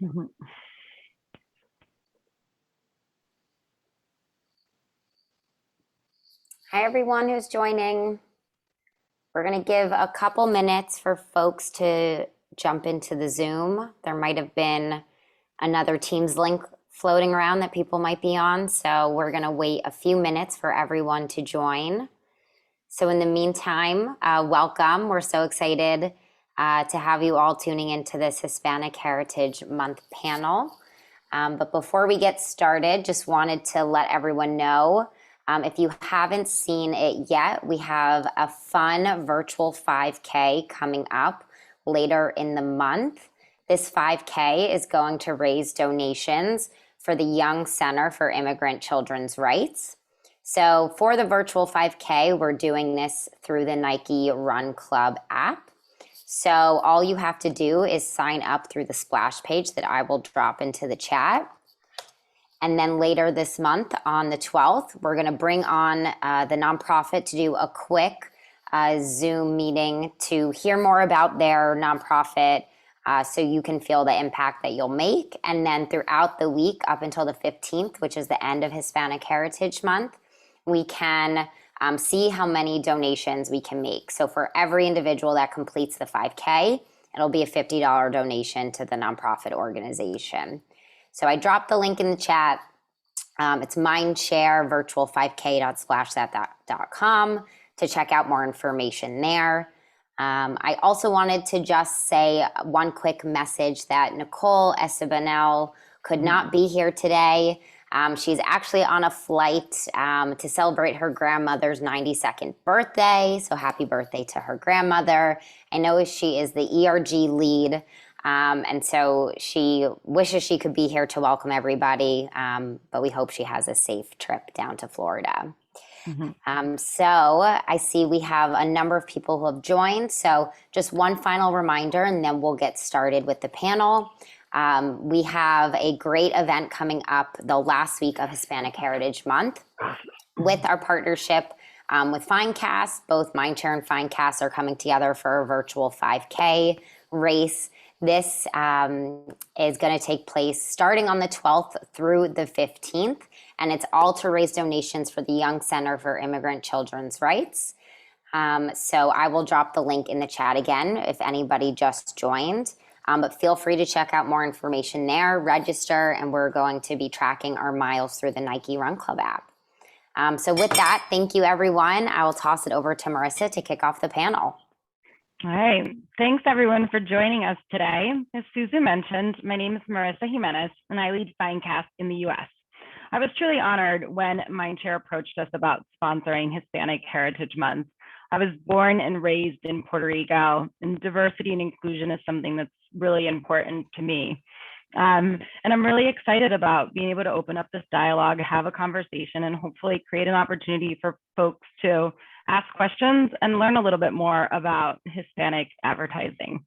Mhm. Hi, everyone who's joining. We're going to give a couple minutes for folks to jump into the Zoom. There might have been another Teams link floating around that people might be on, so we're going to wait a few minutes for everyone to join. So in the meantime, welcome. We're so excited to have you all tuning into this Hispanic Heritage Month panel. But before we get started, just wanted to let everyone know, if you haven't seen it yet, we have a fun virtual 5K coming up later in the month. This 5K is going to raise donations for the Young Center for Immigrant Children's Rights. So for the virtual 5K, we're doing this through the Nike Run Club app. So all you have to do is sign up through the splash page that I will drop into the chat. And then later this month on the 12th, we're going to bring on the nonprofit to do a quick Zoom meeting to hear more about their nonprofit so you can feel the impact that you'll make. And then throughout the week up until the 15th, which is the end of Hispanic Heritage Month, we can see how many donations we can make. So for every individual that completes the 5K, it'll be a $50 donation to the nonprofit organization. So I dropped the link in the chat. It's Mindshare virtual5k.splashthat.com to check out more information there. I also wanted to just say one quick message that Nicole Estebanel could not be here today. She's actually on a flight to celebrate her grandmother's 92nd birthday. So happy birthday to her grandmother. I know she is the ERG lead. And so she wishes she could be here to welcome everybody. But we hope she has a safe trip down to Florida. So I see we have a number of people who have joined. So just one final reminder, and then we'll get started with the panel. We have a great event coming up the last week of Hispanic Heritage Month with our partnership with Finecast. Both Mindshare and Finecast are coming together for a virtual 5K race. This is going to take place starting on the 12th through the 15th, and it's all to raise donations for the Young Center for Immigrant Children's Rights. So I will drop the link in the chat again if anybody just joined. But feel free to check out more information there, register, and we're going to be tracking our miles through the Nike Run Club app. So with that, thank you, everyone. I will toss it over to Marissa to kick off the panel. All right. Thanks, everyone, for joining us today. As Susan mentioned, my name is Marissa Jimenez, and I lead Finecast in the U.S. I was truly honored when Mindshare approached us about sponsoring Hispanic Heritage Month. I was born and raised in Puerto Rico, and diversity and inclusion is something that's really important to me. And I'm really excited about being able to open up this dialogue, have a conversation, and hopefully create an opportunity for folks to ask questions and learn a little bit more about Hispanic advertising.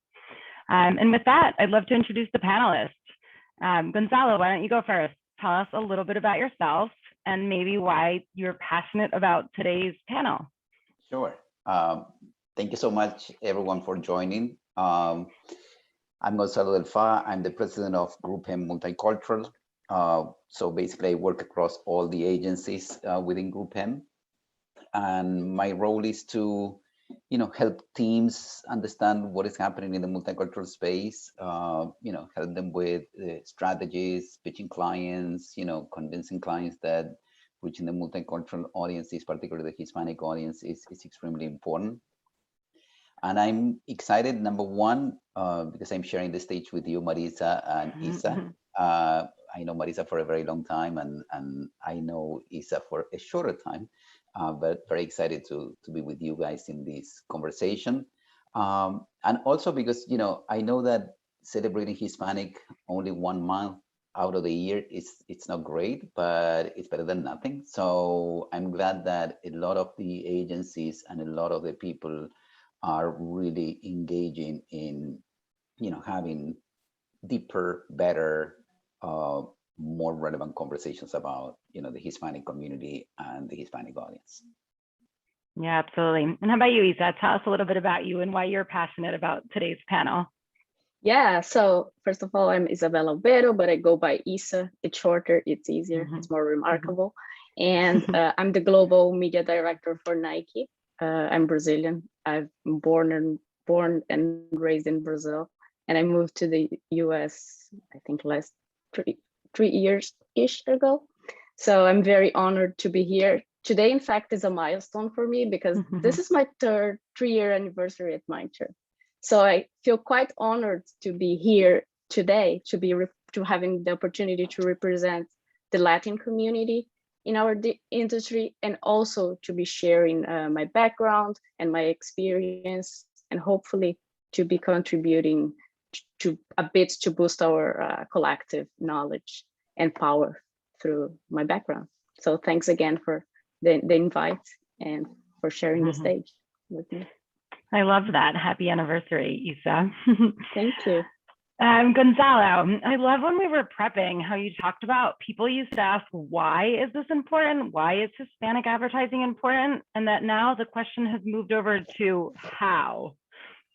And with that, I'd love to introduce the panelists. Gonzalo, why don't you go first? Tell us a little bit about yourself and maybe why you're passionate about today's panel. Sure. Thank you so much, everyone, for joining. I'm Gonzalo Del Fa. I'm the president of Group M Multicultural. So basically, I work across all the agencies within Group M. And my role is to, help teams understand what is happening in the multicultural space, help them with strategies, pitching clients, convincing clients that reaching the multicultural audiences, particularly the Hispanic audience, is extremely important. And I'm excited, number one, because I'm sharing the stage with you, Marissa and Isa. I know Marissa for a very long time, and I know Isa for a shorter time, but very excited to be with you guys in this conversation. And also because, I know that celebrating Hispanic only 1 month out of the year, it's not great, but it's better than nothing. So I'm glad that a lot of the agencies and a lot of the people are really engaging in, having deeper, better, more relevant conversations about, the Hispanic community and the Hispanic audience. Yeah, absolutely. And how about you, Isa? Tell us a little bit about you and why you're passionate about today's panel. Yeah, so first of all, I'm Isabel Obero, but I go by Isa. It's shorter, it's easier, it's more remarkable. And I'm the global media director for Nike. I'm Brazilian. I've born and raised in Brazil, and I moved to the US, I think last three years-ish ago. So I'm very honored to be here. Today, in fact, is a milestone for me because this is my third 3-year anniversary at Mindshare. So I feel quite honored to be here today, to having the opportunity to represent the Latin community in our industry, and also to be sharing my background and my experience, and hopefully to be contributing to a bit to boost our collective knowledge and power through my background. So thanks again for the invite and for sharing the stage with me. I love that. Happy anniversary, Isa. Thank you. Gonzalo, I love when we were prepping how you talked about people used to ask, why is this important? Why is Hispanic advertising important? And that now the question has moved over to how.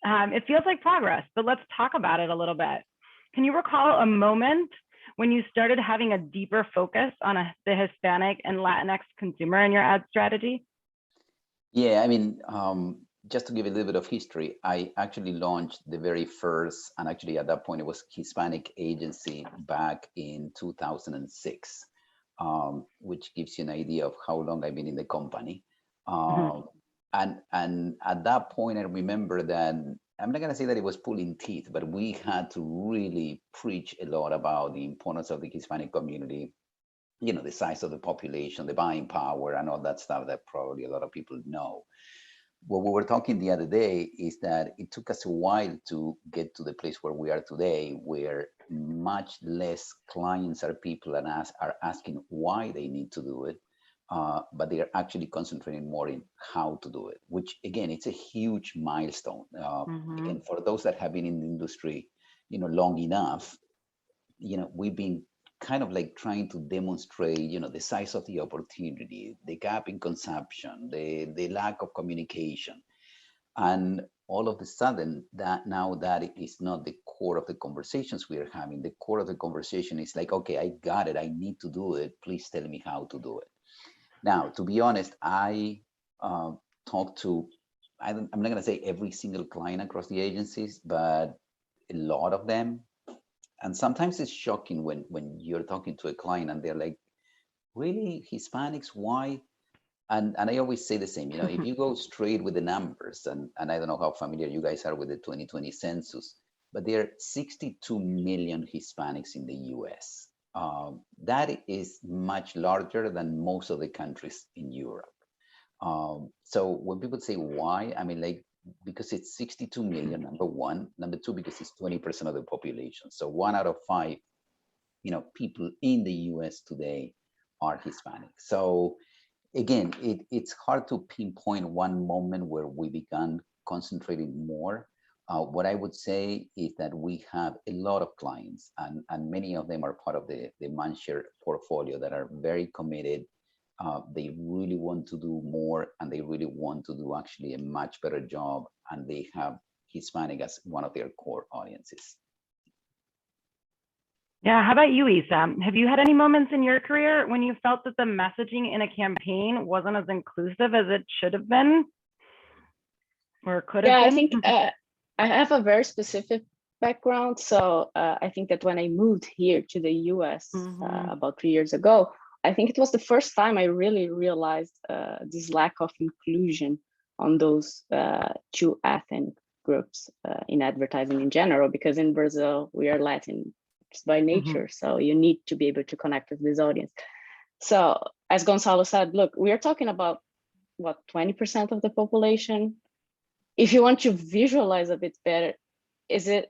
It feels like progress, but let's talk about it a little bit. Can you recall a moment when you started having a deeper focus on the Hispanic and Latinx consumer in your ad strategy? Yeah, I mean, just to give a little bit of history, I actually launched the very first, and actually at that point it was Hispanic agency back in 2006, which gives you an idea of how long I've been in the company. And at that point, I remember that, I'm not going to say that it was pulling teeth, but we had to really preach a lot about the importance of the Hispanic community, you know, the size of the population, the buying power, and all that stuff that probably a lot of people know. What we were talking the other day is that it took us a while to get to the place where we are today, where much less clients or people are asking why they need to do it, but they are actually concentrating more in how to do it, which again, it's a huge milestone. Again, for those that have been in the industry, you know, long enough, you know, we've been kind of like trying to demonstrate, you know, the size of the opportunity, the gap in consumption, the lack of communication. And all of a sudden, that now that it is not the core of the conversations we are having, the core of the conversation is like, okay, I got it, I need to do it, please tell me how to do it. Now, to be honest, I talk to, I'm not going to say every single client across the agencies, but a lot of them. And sometimes it's shocking when you're talking to a client and they're like, really, Hispanics, why? And I always say the same, you know, if you go straight with the numbers, and I don't know how familiar you guys are with the 2020 census, but there are 62 million Hispanics in the US. That is much larger than most of the countries in Europe. So when people say why, I mean, like, because it's 62 million, number one. Number two, because it's 20% of the population. So 1 out of 5, you know, people in the US today are Hispanic. So again, it's hard to pinpoint one moment where we began concentrating more. What I would say is that we have a lot of clients, and many of them are part of the Mindshare portfolio that are very committed. They really want to do more, and they really want to do actually a much better job, and they have Hispanic as one of their core audiences. Yeah, how about you, Isa? Have you had any moments in your career when you felt that the messaging in a campaign wasn't as inclusive as it should have been or could have been? Yeah, I think I have a very specific background. So I think that when I moved here to the US about 3 years ago, I think it was the first time I really realized this lack of inclusion on those 2 ethnic groups in advertising in general, because in Brazil, we are Latin by nature. So you need to be able to connect with this audience. So as Gonzalo said, look, we are talking about what, 20% of the population. If you want to visualize a bit better, it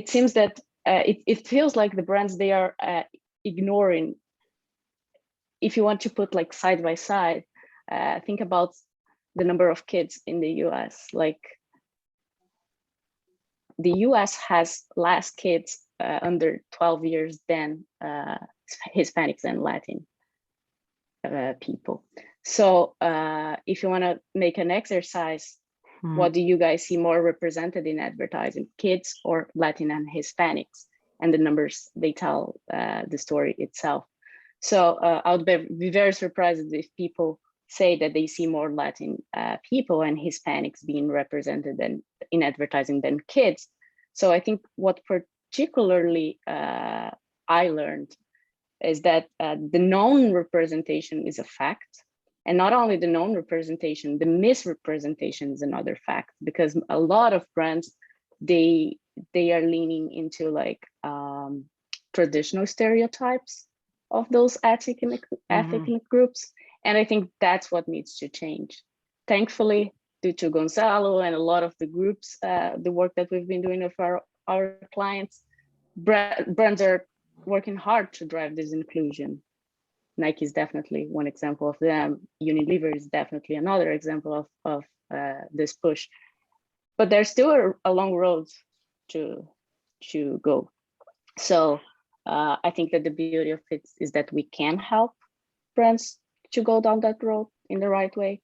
seems that it feels like the brands, they are ignoring. If you want to put like side by side, think about the number of kids in the US. Like the US has less kids under 12 years than Hispanics and Latin people. So if you want to make an exercise, What do you guys see more represented in advertising, kids or Latin and Hispanics? And the numbers, they tell the story itself. So I would be very surprised if people say that they see more Latin people and Hispanics being represented in advertising than kids. So I think what particularly I learned is that the known representation is a fact. And not only the known representation, the misrepresentation is another fact, because a lot of brands, they are leaning into like traditional stereotypes of those ethnic groups. And I think that's what needs to change. Thankfully, due to Gonzalo and a lot of the groups, the work that we've been doing with our clients, brands are working hard to drive this inclusion. Nike is definitely one example of them. Unilever is definitely another example of this push. But there's still a long road to go. So I think that the beauty of it is that we can help brands to go down that road in the right way,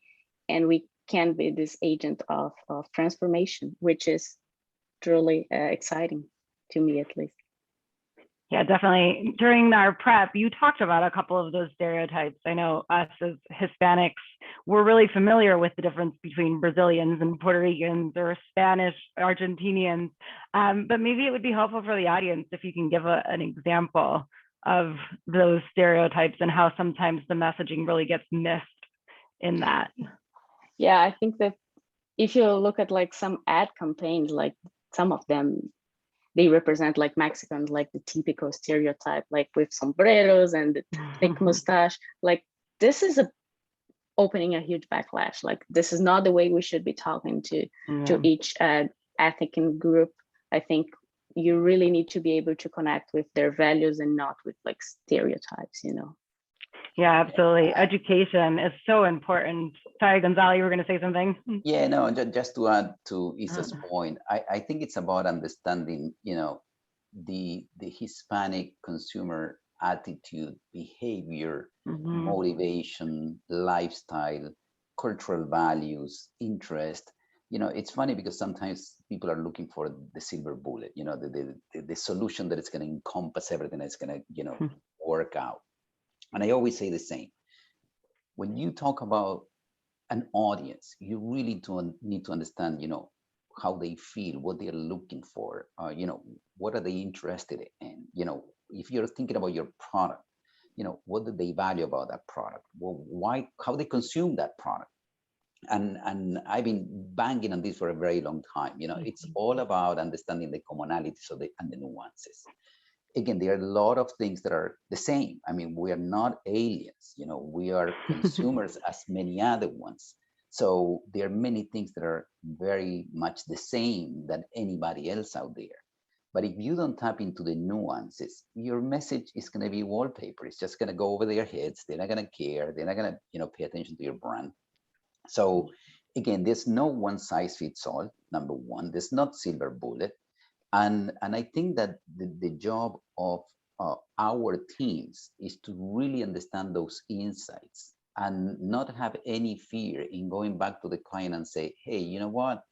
and we can be this agent of transformation, which is truly exciting to me, at least. Yeah, definitely. During our prep, you talked about a couple of those stereotypes. I know us as Hispanics, we're really familiar with the difference between Brazilians and Puerto Ricans or Spanish, Argentinians. But maybe it would be helpful for the audience if you can give an example of those stereotypes and how sometimes the messaging really gets missed in that. Yeah, I think that if you look at like some ad campaigns, like some of them, they represent like Mexicans, like the typical stereotype, like with sombreros and the thick mustache. Like this is opening a huge backlash. Like this is not the way we should be talking to each ethnic group. I think you really need to be able to connect with their values and not with like stereotypes, you know. Yeah, absolutely. Education is so important. Sorry, Gonzalo, you were going to say something? Yeah, no, just to add to Isa's point, I think it's about understanding, you know, the Hispanic consumer attitude, behavior, motivation, lifestyle, cultural values, interest. You know, it's funny because sometimes people are looking for the silver bullet, you know, the solution that is going to encompass everything that's going to, you know, work out. And I always say the same. When you talk about an audience, you really need to understand, you know, how they feel, what they're looking for, you know, what are they interested in? You know, if you're thinking about your product, you know, what do they value about that product? Well, why, how they consume that product? And I've been banging on this for a very long time. You know, it's all about understanding the commonalities of and the nuances. Again, there are a lot of things that are the same. I mean, we are not aliens, you know, we are consumers as many other ones. So there are many things that are very much the same than anybody else out there. But if you don't tap into the nuances, your message is going to be wallpaper. It's just going to go over their heads. They're not going to care. They're not going to, you know, pay attention to your brand. So again, there's no one size fits all. Number one, there's not silver bullet. And I think that the job of our teams is to really understand those insights and not have any fear in going back to the client and say, hey, you know what?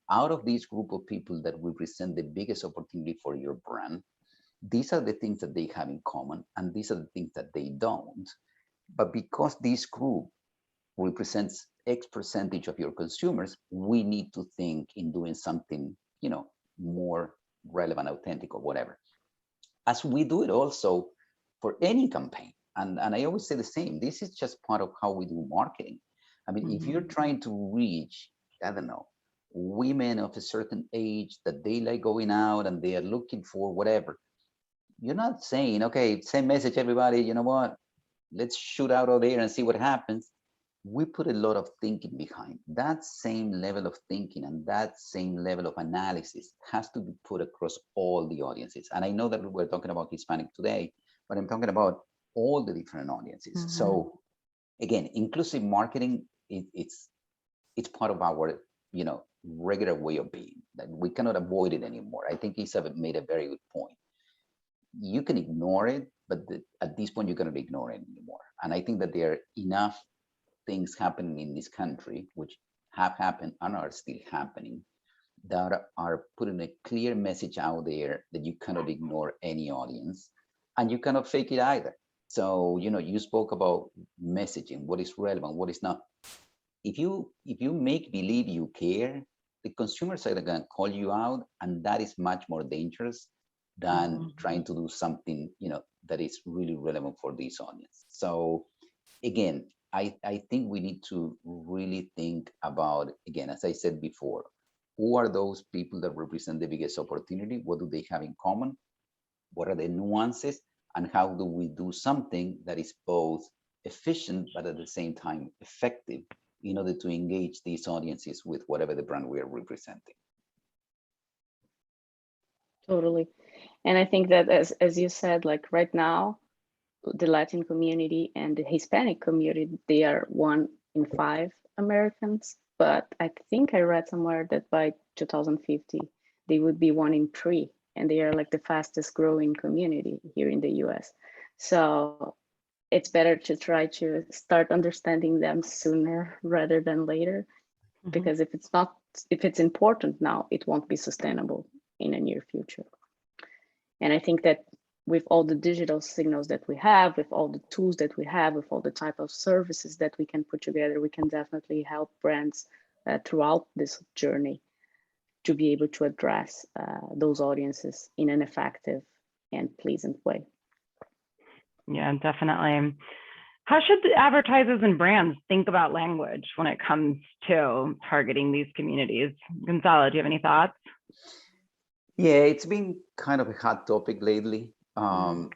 Out of this group of people that represent the biggest opportunity for your brand, these are the things that they have in common, and these are the things that they don't. But because this group represents X percentage of your consumers, we need to think in doing something, you know, more relevant, authentic, or whatever. As we do it also for any campaign. And I always say the same, this is just part of how we do marketing. I mean, if you're trying to reach, I don't know, women of a certain age that they like going out and they are looking for whatever, you're not saying, okay, same message, everybody, you know what, let's shoot out of there and see what happens. We put a lot of thinking behind. That same level of thinking and that same level of analysis has to be put across all the audiences. And I know that we're talking about Hispanic today, but I'm talking about all the different audiences. So again, inclusive marketing, it's part of our, you know, regular way of being, that we cannot avoid it anymore. I think Isabel made a very good point. You can ignore it, but at this point, you cannot ignore it anymore. And I think that there are enough things happening in this country which have happened and are still happening that are putting a clear message out there that you cannot ignore any audience and you cannot fake it either. So, you spoke about messaging, what is relevant, what is not. If you make believe you care, the consumers are going to call you out, and that is much more dangerous than trying to do something, that is really relevant for this audience. So again, I think we need to really think about, again, as I said before, who are those people that represent the biggest opportunity? What do they have in common? What are the nuances? And how do we do something that is both efficient, but at the same time effective in order to engage these audiences with whatever the brand we are representing? Totally. And I think that as you said, like right now, the Latin community and the Hispanic community, they are 1 in 5 Americans. But I think I read somewhere that by 2050, they would be 1 in 3. And they are like the fastest growing community here in the US. So it's better to try to start understanding them sooner rather than later. Because if it's important now, it won't be sustainable in the near future. And I think that with all the digital signals that we have, with all the tools that we have, with all the type of services that we can put together, we can definitely help brands throughout this journey to be able to address those audiences in an effective and pleasant way. Yeah, definitely. How should the advertisers and brands think about language when it comes to targeting these communities? Gonzalo, do you have any thoughts? Yeah, it's been kind of a hot topic lately. Probably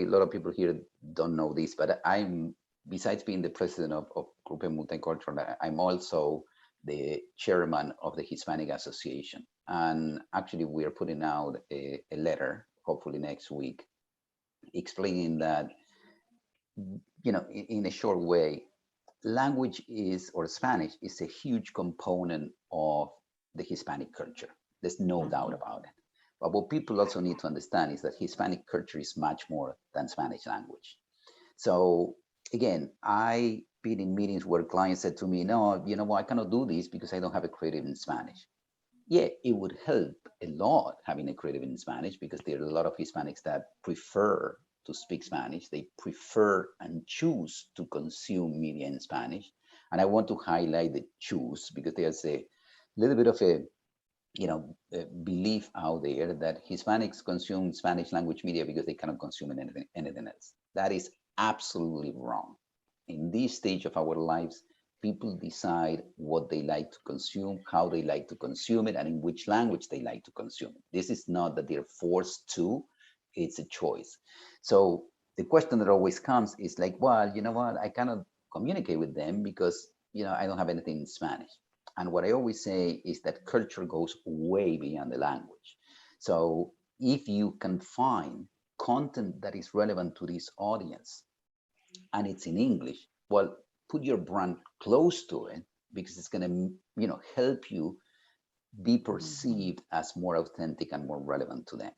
a lot of people here don't know this, but besides being the president of Grupo Multicultural, I'm also the chairman of the Hispanic Association. And actually, we are putting out a letter, hopefully next week, explaining that, in a short way, language or Spanish is a huge component of the Hispanic culture. There's no doubt about it. But what people also need to understand is that Hispanic culture is much more than Spanish language. So again, I've been in meetings where clients said to me, no, I cannot do this because I don't have a creative in Spanish. Yeah, it would help a lot having a creative in Spanish because there are a lot of Hispanics that prefer to speak Spanish. They prefer and choose to consume media in Spanish. And I want to highlight the choose because there's a little bit of a belief out there that Hispanics consume Spanish language media because they cannot consume anything else. That is absolutely wrong. In this stage of our lives, people decide what they like to consume, how they like to consume it, and in which language they like to consume it. This is not that they're forced to, it's a choice. So the question that always comes is like, well, you know what, I cannot communicate with them because, I don't have anything in Spanish. And what I always say is that culture goes way beyond the language. So if you can find content that is relevant to this audience and it's in English, well, put your brand close to it because it's going to, help you be perceived as more authentic and more relevant to them.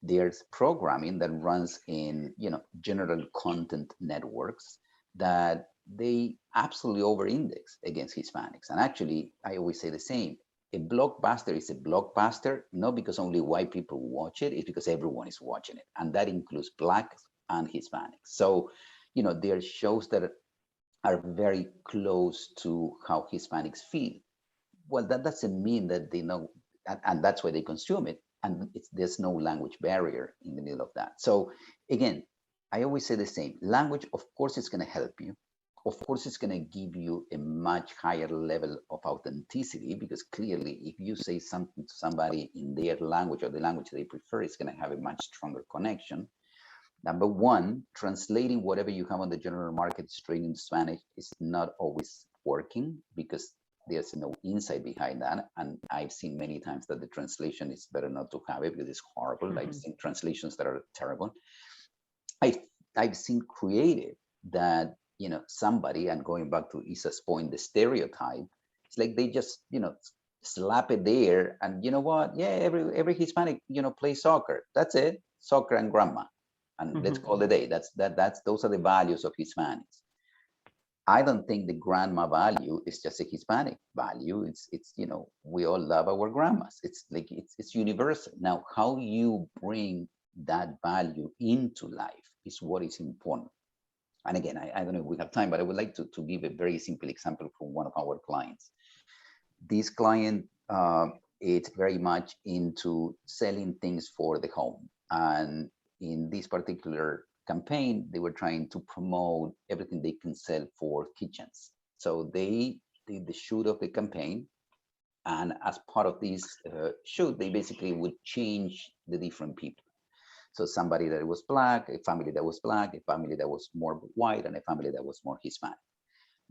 There's programming that runs in, general content networks that they absolutely over-index against Hispanics. And actually, I always say the same. A blockbuster is a blockbuster, not because only white people watch it, it's because everyone is watching it. And that includes Blacks and Hispanics. So, there are shows that are very close to how Hispanics feel. Well, that doesn't mean that they know, and that's why they consume it. And there's no language barrier in the middle of that. So again, I always say the same. Language, of course, is going to help you. Of course, it's going to give you a much higher level of authenticity because clearly, if you say something to somebody in their language or the language they prefer, it's going to have a much stronger connection. Number one, translating whatever you have on the general market straight into Spanish is not always working because there's no insight behind that. And I've seen many times that the translation is better not to have it because it's horrible. I've seen translations that are terrible. I've seen creative that, somebody, and going back to Isa's point, the stereotype, it's like they just, slap it there. And you know what? Yeah, every Hispanic, plays soccer. That's it. Soccer and grandma. And let's call it a day. Those are the values of Hispanics. I don't think the grandma value is just a Hispanic value. It's we all love our grandmas. It's like it's universal. Now, how you bring that value into life is what is important. And again, I don't know if we have time, but I would like to give a very simple example from one of our clients. This client is very much into selling things for the home. And in this particular campaign, they were trying to promote everything they can sell for kitchens. So they did the shoot of the campaign. And as part of this shoot, they basically would change the different people. So somebody that was black, a family that was black, a family that was more white, and a family that was more Hispanic.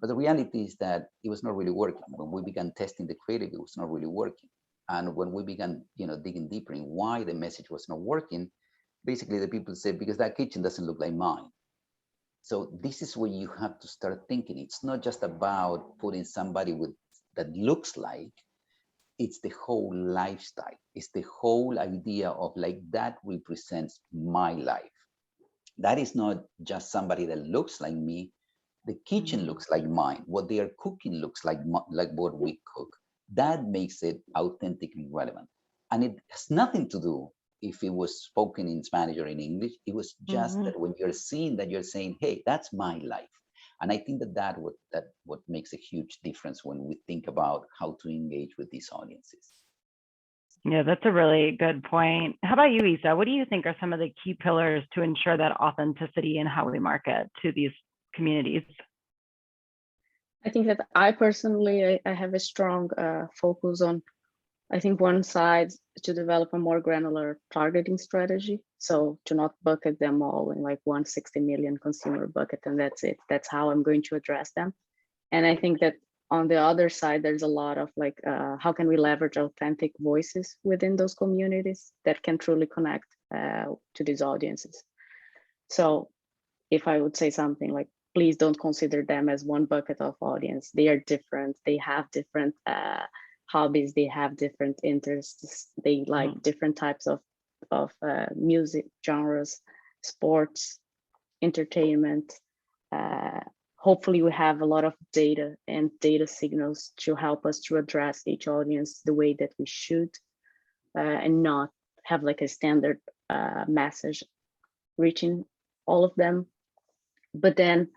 But the reality is that it was not really working. When we began testing the creative, it was not really working. And when we began, digging deeper in why the message was not working, basically the people said, because that kitchen doesn't look like mine. So this is where you have to start thinking. It's not just about putting somebody with that looks like, it's the whole lifestyle. It's the whole idea of like that represents my life. That is not just somebody that looks like me. The kitchen looks like mine. What they are cooking looks like what we cook. That makes it authentically relevant. And it has nothing to do if it was spoken in Spanish or in English. It was just that when you're seeing that, you're saying, hey, that's my life. And I think that what makes a huge difference when we think about how to engage with these audiences. Yeah, that's a really good point. How about you, Isa? What do you think are some of the key pillars to ensure that authenticity in how we market to these communities? I think that I personally, I have a strong focus on, I think one side to develop a more granular targeting strategy. So to not bucket them all in like 160 million consumer bucket and that's it. That's how I'm going to address them. And I think that on the other side, there's a lot of like, how can we leverage authentic voices within those communities that can truly connect to these audiences? So if I would say something like, please don't consider them as one bucket of audience. They are different. They have different hobbies. They have different interests. They like different types of music genres, sports, entertainment. Hopefully we have a lot of data and data signals to help us to address each audience the way that we should and not have like a standard message reaching all of them. But then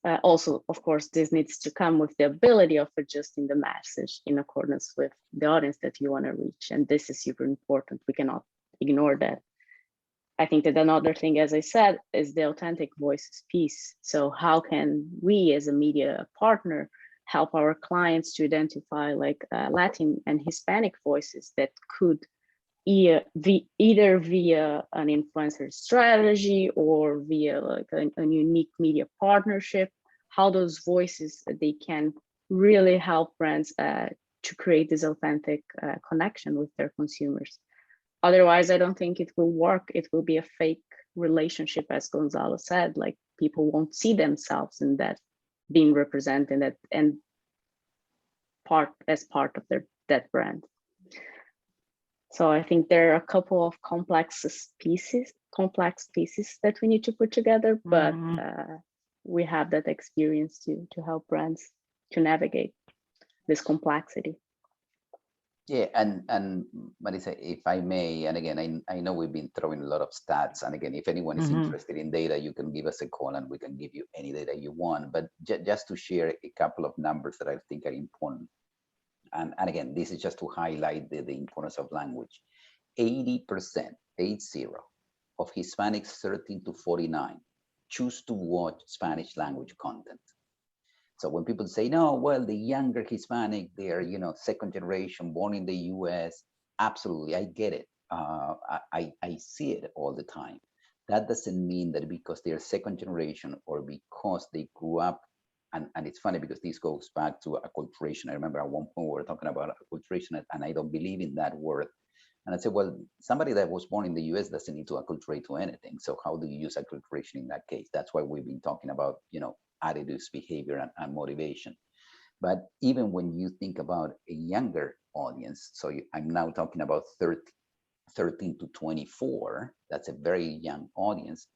also, of course, this needs to come with the ability of adjusting the message in accordance with the audience that you want to reach. And this is super important. We cannot ignore that. I think that another thing, as I said, is the authentic voices piece. So how can we as a media partner help our clients to identify like Latin and Hispanic voices that could either via an influencer strategy or via like a unique media partnership, how those voices, they can really help brands to create this authentic connection with their consumers. Otherwise, I don't think it will work. It will be a fake relationship, as Gonzalo said, like people won't see themselves in that being represented and part of that brand. So I think there are a couple of complex pieces that we need to put together, but we have that experience to help brands to navigate this complexity. Yeah, and Marissa, if I may, and again, I know we've been throwing a lot of stats, and again, if anyone is interested in data, you can give us a call and we can give you any data you want. But just to share a couple of numbers that I think are important. And again, this is just to highlight the importance of language. 80%, 80, of Hispanics 13 to 49 choose to watch Spanish language content. So when people say, no, well, the younger Hispanic, they're, second generation, born in the US, absolutely, I get it. I see it all the time. That doesn't mean that because they're second generation or because they grew up, and it's funny because this goes back to acculturation. I remember at one point we were talking about acculturation, and I don't believe in that word. And I said, well, somebody that was born in the US doesn't need to acculturate to anything. So how do you use acculturation in that case? That's why we've been talking about, attitudes, behavior, and motivation. But even when you think about a younger audience, so I'm now talking about 13 to 24, that's a very young audience.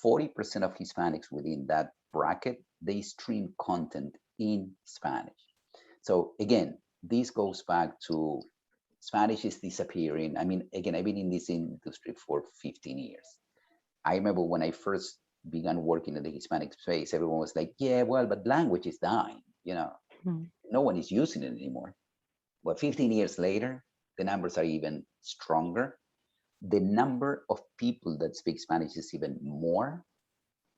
40% of Hispanics within that bracket they stream content in Spanish. So again, this goes back to Spanish is disappearing. I mean, again, I've been in this industry for 15 years. I remember when I first began working in the Hispanic space, everyone was like, yeah, well, but language is dying, no one is using it anymore. But 15 years later, the numbers are even stronger. The number of people that speak Spanish is even more.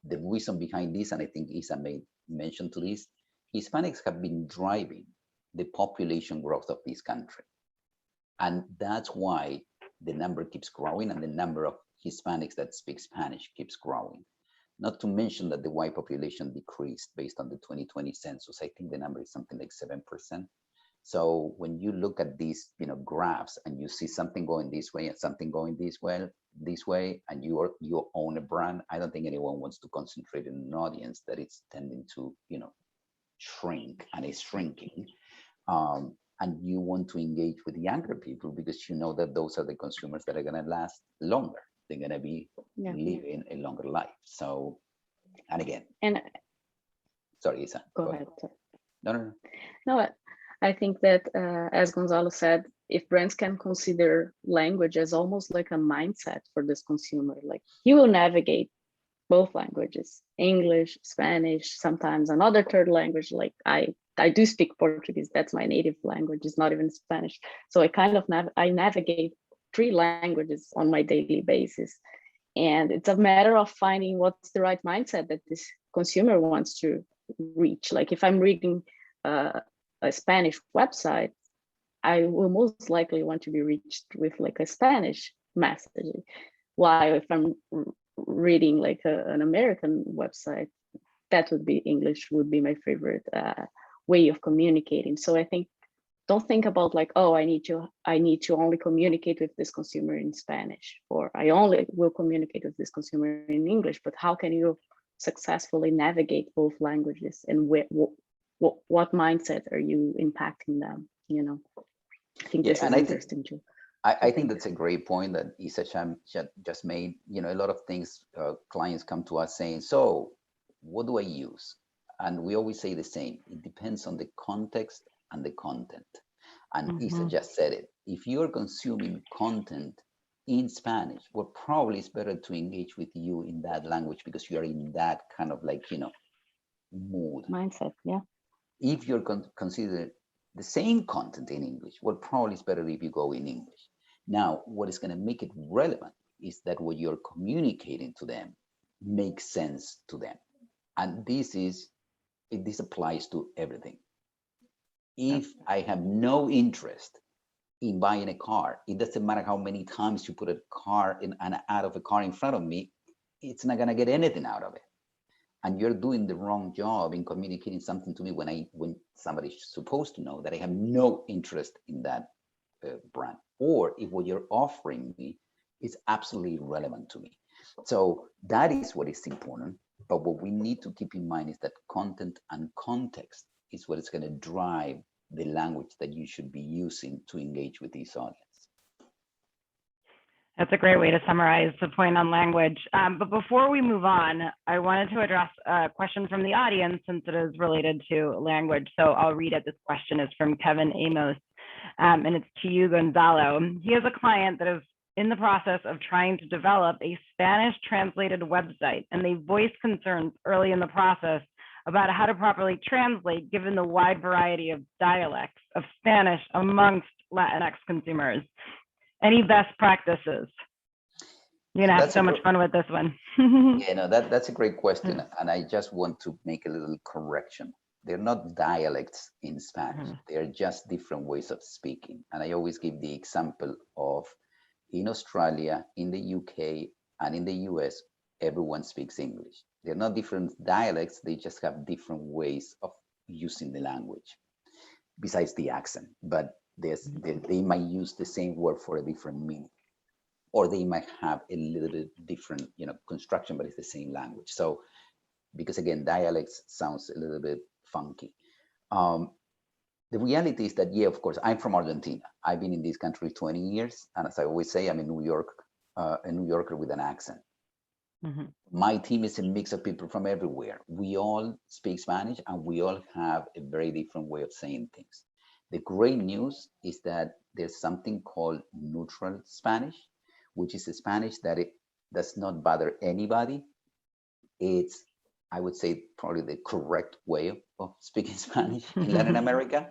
The reason behind this, and I think Isa made mention to this, Hispanics have been driving the population growth of this country. And that's why the number keeps growing and the number of Hispanics that speak Spanish keeps growing. Not to mention that the white population decreased based on the 2020 census. I think the number is something like 7%. So when you look at these, graphs and you see something going this way and something going this way, and you own a brand, I don't think anyone wants to concentrate in an audience that it's tending to, shrink and is shrinking. And you want to engage with younger people because you know that those are the consumers that are going to last longer. They're going to be living a longer life. So, and again, sorry, Isa. Go ahead. No. I think that, as Gonzalo said, if brands can consider language as almost like a mindset for this consumer, like you will navigate both languages, English, Spanish, sometimes another third language. Like I do speak Portuguese. That's my native language. It's not even Spanish. So I kind of I navigate 3 languages on my daily basis. And it's a matter of finding what's the right mindset that this consumer wants to reach. Like if I'm reading a Spanish website, I will most likely want to be reached with like a Spanish message. While if I'm reading like an American website, that would be English would be my favorite way of communicating. So I think, don't think about like, oh, I need to only communicate with this consumer in Spanish, or I only will communicate with this consumer in English, but how can you successfully navigate both languages, and what mindset are you impacting them? I think this is interesting too. I think that's a great point that Isa just made. A lot of things clients come to us saying, so what do I use? And we always say the same. It depends on the context and the content. And Isa just said it. If you're consuming content in Spanish, well, probably it's better to engage with you in that language because you are in that kind of like, mood. Mindset, yeah. If you're considering the same content in English, well, probably it's better if you go in English. Now, what is going to make it relevant is that what you're communicating to them makes sense to them. And this applies to everything. If I have no interest in buying a car, it doesn't matter how many times you put a car in an ad of a car in front of me, it's not going to get anything out of it. And you're doing the wrong job in communicating something to me when somebody's supposed to know that I have no interest in that brand, or if what you're offering me is absolutely irrelevant to me. So that is what is important. But what we need to keep in mind is that content and context is what is going to drive the language that you should be using to engage with this audience. That's a great way to summarize the point on language. But before we move on, I wanted to address a question from the audience since it is related to language. So I'll read it. This question is from Kevin Amos, and it's to you, Gonzalo. He has a client that is in the process of trying to develop a Spanish translated website, and they voiced concerns early in the process about how to properly translate given the wide variety of dialects of Spanish amongst Latinx consumers. Any best practices? You're gonna have so much fun with this one. That's a great question. And I just want to make a little correction. They're not dialects in Spanish. They're just different ways of speaking. And I always give the example of in Australia, in the UK, and in the US, everyone speaks English. They're not different dialects. They just have different ways of using the language besides the accent. But they might use the same word for a different meaning, or they might have a little bit different, construction, but it's the same language. So, because again, dialects sounds a little bit funky. The reality is that, of course, I'm from Argentina. I've been in this country 20 years, and as I always say, I'm a New Yorker with an accent. My team is a mix of people from everywhere. We all speak Spanish and we all have a very different way of saying things. The great news is that there's something called neutral Spanish, which is a Spanish that it does not bother anybody. It's, I would say, probably the correct way of speaking Spanish in Latin America.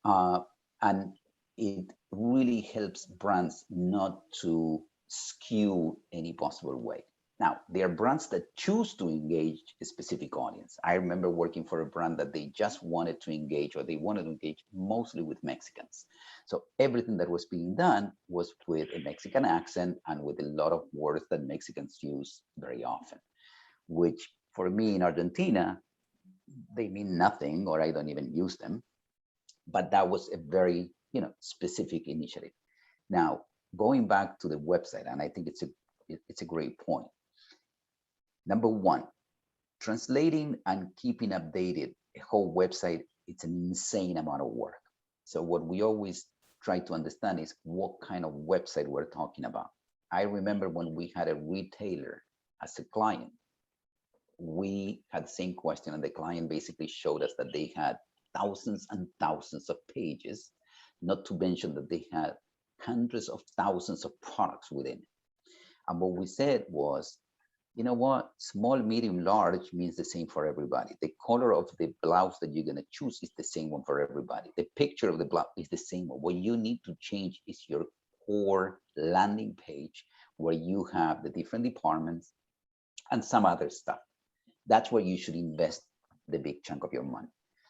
And it really helps brands not to skew any possible way. Now, there are brands that choose to engage a specific audience. I remember working for a brand that they just wanted to engage, or they wanted to engage mostly with Mexicans. So everything that was being done was with a Mexican accent and with a lot of words that Mexicans use very often, which for me in Argentina, they mean nothing, or I don't even use them. But that was a very, specific initiative. Now, going back to the website, and I think it's a great point. Number one, translating and keeping updated a whole website, it's an insane amount of work. So what we always try to understand is what kind of website we're talking about. I remember when we had a retailer as a client, we had the same question, and the client basically showed us that they had thousands and thousands of pages, not to mention that they had hundreds of thousands of products within it. And what we said was, you know what, small, medium, large means the same for everybody. The color of the blouse that you're going to choose is the same one for everybody. The picture of the blouse is the same one. What you need to change is your core landing page, where you have the different departments and some other stuff. That's where you should invest the big chunk of your money.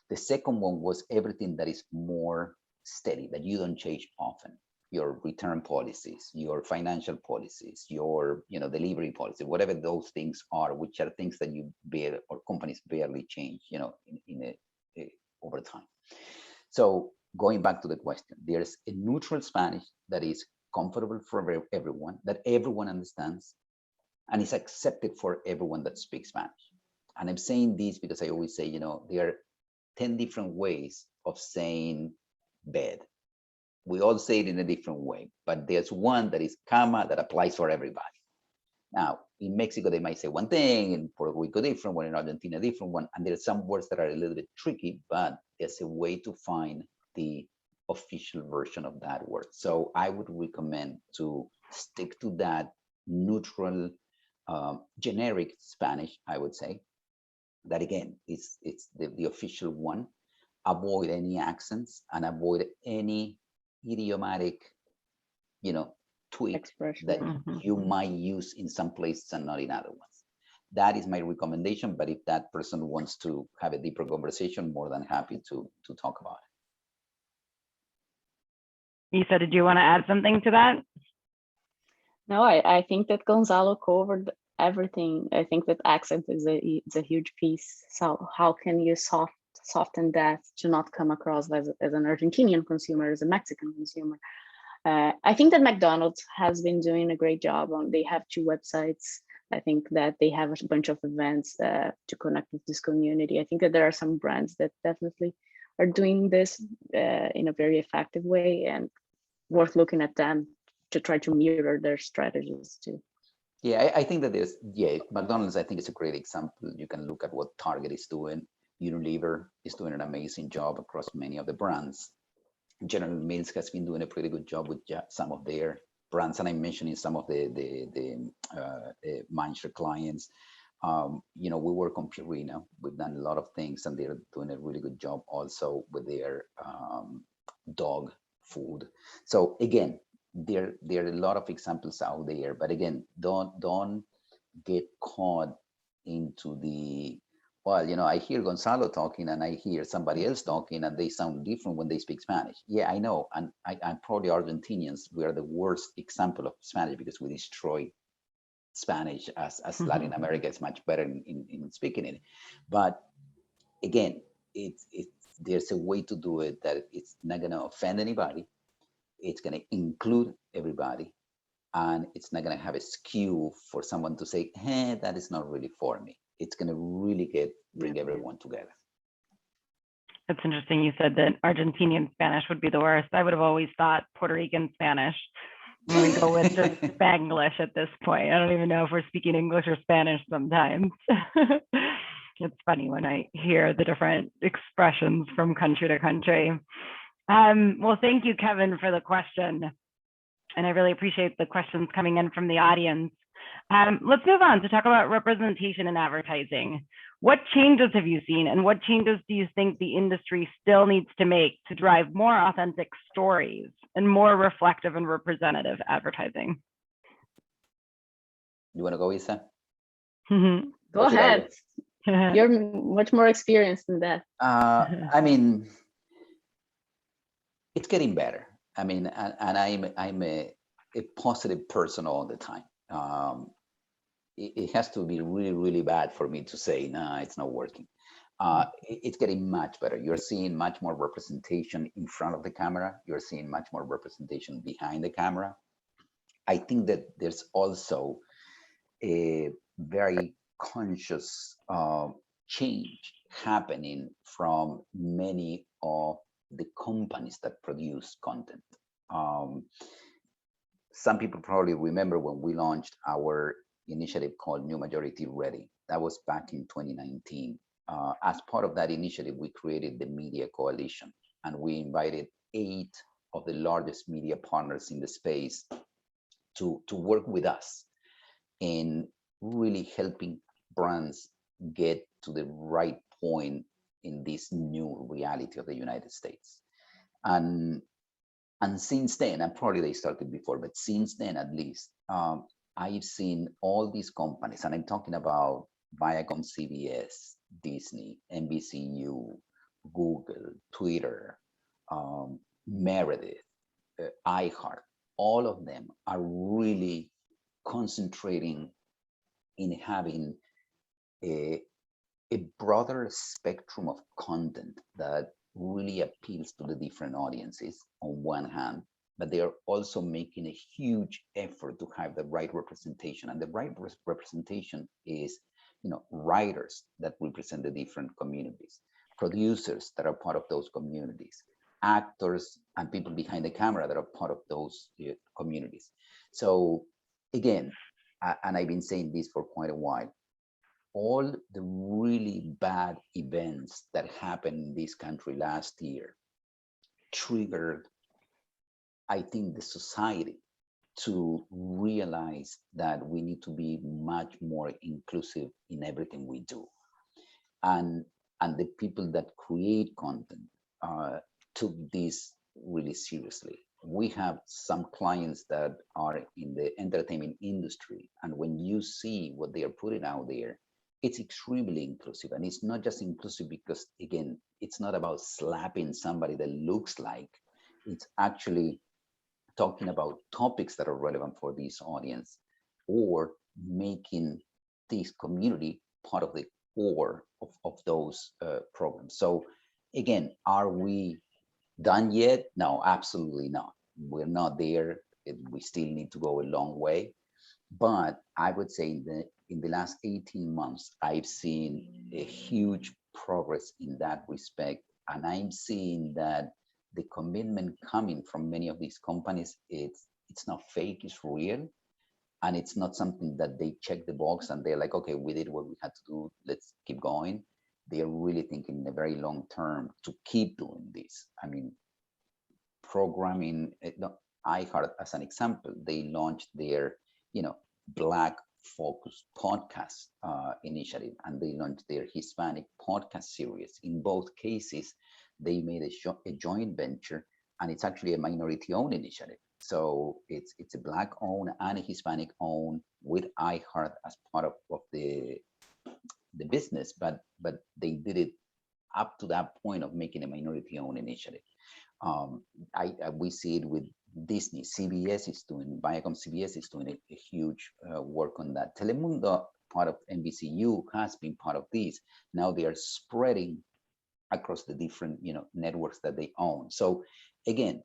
The second one was everything that is more steady, that you don't change often. Your return policies, your financial policies, your delivery policy, whatever those things are, which are things that you bear or companies barely change, over time. So going back to the question, there's a neutral Spanish that is comfortable for everyone, that everyone understands, and is accepted for everyone that speaks Spanish. And I'm saying this because I always say, there are 10 different ways of saying bed. We all say it in a different way, but there's one that is cama that applies for everybody. Now, in Mexico, they might say one thing, in Puerto Rico, different one, in Argentina, different one. And there's some words that are a little bit tricky, but there's a way to find the official version of that word. So I would recommend to stick to that neutral, generic Spanish, I would say. That again, it's the official one. Avoid any accents and avoid any idiomatic, tweak Expression. that you might use in some places and not in other ones. That is my recommendation. But if that person wants to have a deeper conversation, more than happy to talk about it. Isa, did you want to add something to that? No, I think that Gonzalo covered everything. I think that accent is a huge piece. So how can you soften that to not come across as an Argentinian consumer, as a Mexican consumer? I think that McDonald's has been doing a great job they have 2 websites. I think that they have a bunch of events to connect with this community. I think that there are some brands that definitely are doing this in a very effective way, and worth looking at them to try to mirror their strategies too. Yeah, I think that McDonald's, I think, is a great example. You can look at what Target is doing. Unilever is doing an amazing job across many of the brands. General Mills has been doing a pretty good job with some of their brands, and I'm mentioning some of the Mindshare clients. We work on Purina. We've done a lot of things, and they're doing a really good job also with their dog food. So again, there are a lot of examples out there, but again, don't get caught into the, well, I hear Gonzalo talking and I hear somebody else talking and they sound different when they speak Spanish. Yeah, I know. And I'm probably Argentinians. We are the worst example of Spanish because we destroy Spanish as Latin America is much better in speaking it. But again, there's a way to do it that it's not going to offend anybody. It's going to include everybody. And it's not going to have a skew for someone to say, hey, that is not really for me. It's going to really bring everyone together. That's interesting. You said that Argentinian Spanish would be the worst. I would have always thought Puerto Rican Spanish. I'm going to go with just Spanglish at this point. I don't even know if we're speaking English or Spanish sometimes. It's funny when I hear the different expressions from country to country. Well, thank you, Kevin, for the question. And I really appreciate the questions coming in from the audience. Let's move on to talk about representation in advertising. What changes have you seen, and what changes do you think the industry still needs to make to drive more authentic stories and more reflective and representative advertising? You want to go, Isa? Go ahead. You're much more experienced than that. I mean, it's getting better. I mean, and I'm a positive person all the time. It has to be really, really bad for me to say, no, it's not working. It's getting much better. You're seeing much more representation in front of the camera. You're seeing much more representation behind the camera. I think that there's also a very conscious change happening from many of the companies that produce content. Some people probably remember when we launched our initiative called New Majority Ready. That was back in 2019. As part of that initiative, we created the Media Coalition, and we invited 8 of the largest media partners in the space to work with us in really helping brands get to the right point in this new reality of the United States. And since then, and probably they started before, but since then at least, I've seen all these companies, and I'm talking about Viacom, CBS, Disney, NBCU, Google, Twitter, Meredith, iHeart, all of them are really concentrating in having a broader spectrum of content that really appeals to the different audiences on one hand, but they are also making a huge effort to have the right representation. And the right representation is, writers that represent the different communities, producers that are part of those communities, actors and people behind the camera that are part of those communities. So again, and I've been saying this for quite a while, all the really bad events that happened in this country last year triggered, I think, the society to realize that we need to be much more inclusive in everything we do. And the people that create content took this really seriously. We have some clients that are in the entertainment industry, and when you see what they are putting out there, it's extremely inclusive. And it's not just inclusive because, again, it's not about slapping somebody that looks like. It's actually talking about topics that are relevant for this audience, or making this community part of the core of those programs. So again, are we done yet? No, absolutely not. We're not there. We still need to go a long way. But I would say in the last 18 months, I've seen a huge progress in that respect. And I'm seeing that the commitment coming from many of these companies, it's not fake, it's real. And it's not something that they check the box and they're like, okay, we did what we had to do, let's keep going. They are really thinking in a very long term to keep doing this. I mean, programming, iHeart as an example, they launched their, Black focused podcast initiative, and they launched their Hispanic podcast series. In both cases, they made a joint venture, and it's actually a minority-owned initiative. So it's a Black-owned and a Hispanic-owned with iHeart as part of the business, but they did it up to that point of making a minority-owned initiative. We see it with Disney. CBS is doing, Viacom CBS is doing a huge work on that. Telemundo, part of NBCU, has been part of this. Now they are spreading across the different networks that they own. So again,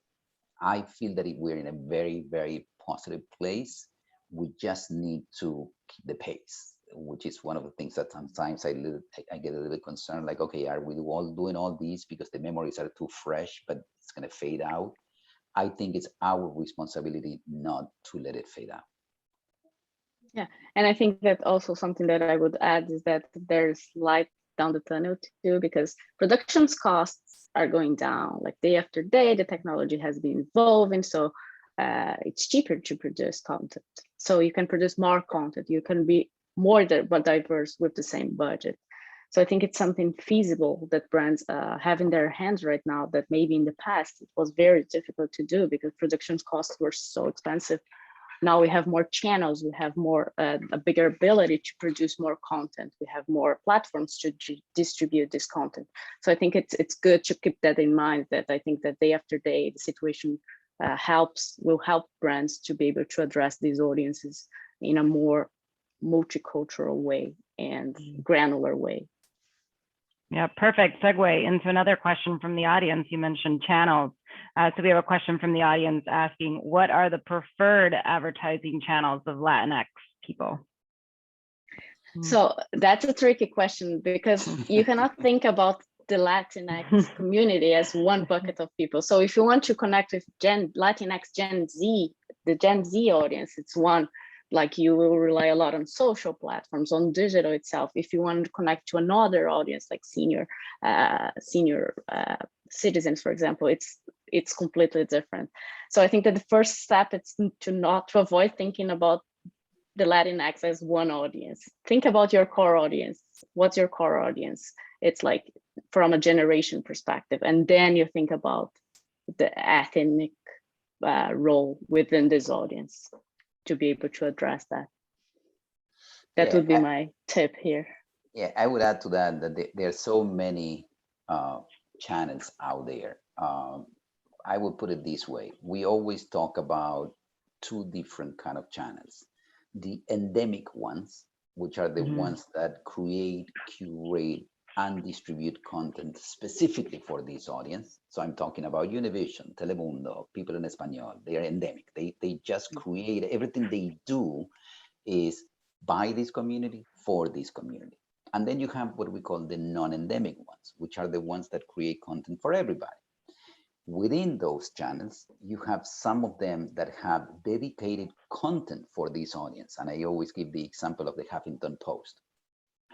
I feel that we're in a very, very positive place. We just need to keep the pace, which is one of the things that sometimes I get a little concerned, like, okay, are we all doing all these because the memories are too fresh, but it's going to fade out? I think it's our responsibility not to let it fade out. Yeah, and I think that also something that I would add is that there's light down the tunnel too, because production's costs are going down like day after day. The technology has been evolving, so it's cheaper to produce content. So you can produce more content. You can be more diverse with the same budget. So I think it's something feasible that brands have in their hands right now that maybe in the past it was very difficult to do because production costs were so expensive. Now we have more channels, we have more a bigger ability to produce more content. We have more platforms to distribute this content. So I think it's good to keep that in mind, that I think that day after day, the situation will help brands to be able to address these audiences in a more multicultural way and granular way. Yeah, perfect segue into another question from the audience. You mentioned channels. So we have a question from the audience asking, what are the preferred advertising channels of Latinx people? So that's a tricky question because you cannot think about the Latinx community as one bucket of people. So if you want to connect with Latinx Gen Z, the Gen Z audience, it's one. Like you will rely a lot on social platforms, on digital itself. If you want to connect to another audience, like senior citizens, for example, it's completely different. So I think that the first step is to avoid thinking about the Latinx as one audience. Think about your core audience. What's your core audience? It's like from a generation perspective, and then you think about the ethnic role within this audience to be able to address that. That would be my tip here. Yeah, I would add to that there are so many channels out there. I would put it this way. We always talk about two different kind of channels. The endemic ones, which are the ones that create, curate, and distribute content specifically for this audience. So I'm talking about Univision, Telemundo, People in Espanol. They are endemic. They just create, everything they do is by this community, for this community. And then you have what we call the non-endemic ones, which are the ones that create content for everybody. Within those channels, you have some of them that have dedicated content for this audience. And I always give the example of the Huffington Post.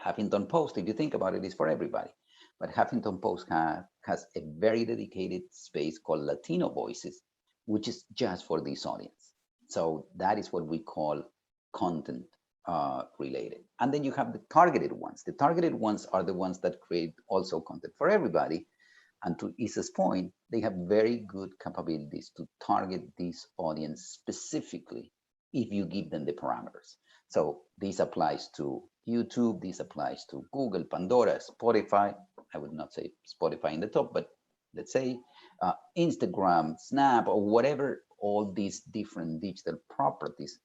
Huffington Post, if you think about it, is for everybody. But Huffington Post has a very dedicated space called Latino Voices, which is just for this audience. So that is what we call content related. And then you have the targeted ones. The targeted ones are the ones that create also content for everybody. And to Isa's point, they have very good capabilities to target this audience specifically if you give them the parameters. So this applies to YouTube, this applies to Google, Pandora, Spotify. I would not say Spotify in the top, but let's say Instagram, Snap, or whatever, all these different digital properties